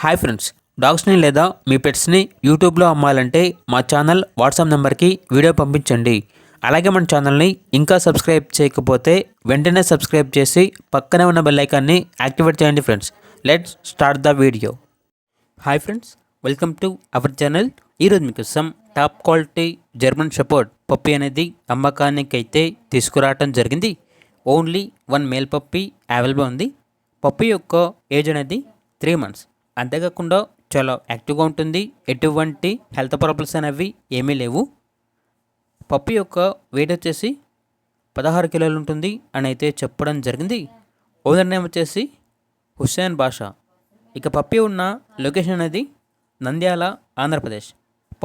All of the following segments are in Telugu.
హాయ్ ఫ్రెండ్స్, డాగ్స్ని లేదా మీ పెట్స్ని యూట్యూబ్లో అమ్మాలంటే మా ఛానల్ వాట్సాప్ నెంబర్కి వీడియో పంపించండి. అలాగే మన ఛానల్ని ఇంకా సబ్స్క్రైబ్ చేయకపోతే వెంటనే సబ్స్క్రైబ్ చేసి పక్కనే ఉన్న బెల్ ఐకాన్ని యాక్టివేట్ చేయండి friends. Let's start the video. Hi friends, welcome to our channel. ఈరోజు మీకోసం top quality German shepherd puppy అనేది అమ్మకానికి అయితే తీసుకురావటం జరిగింది. ఓన్లీ 1 మేల్ పప్పీ అవైలబుల్ ఉంది. పప్పీ యొక్క ఏజ్ అనేది 3 months. అంతేకాకుండా చాలా యాక్టివ్గా ఉంటుంది. ఎటువంటి హెల్త్ ప్రాబ్లమ్స్ అనేవి ఏమీ లేవు. పప్పీ యొక్క వెయిట్ వచ్చేసి 16 కిలోలు ఉంటుంది అని అయితే చెప్పడం జరిగింది. ఓనర్ నేమ్ వచ్చేసి హుస్సేన్ బాషా. ఇక పప్పీ ఉన్న లొకేషన్ అనేది నంద్యాల, ఆంధ్రప్రదేశ్.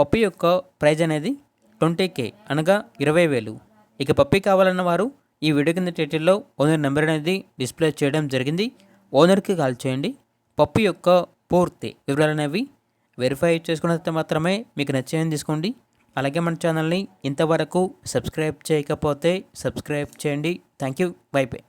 పప్పీ యొక్క ప్రైజ్ అనేది 20K అనగా 20,000. ఇక పప్పీ కావాలన్న వారు ఈ వీడియో కింద టైటిల్లో ఓనర్ నెంబర్ అనేది డిస్ప్లే చేయడం జరిగింది. ఓనర్కి కాల్ చేయండి. పప్పీ యొక్క పూర్తి వివరాలు అనేవి వెరిఫై చేసుకున్న మాత్రమే మీకు నచ్చేయని తీసుకోండి. అలాగే మన ఛానల్ని ఇంతవరకు సబ్స్క్రైబ్ చేయకపోతే సబ్స్క్రైబ్ చేయండి. Thank you. By by.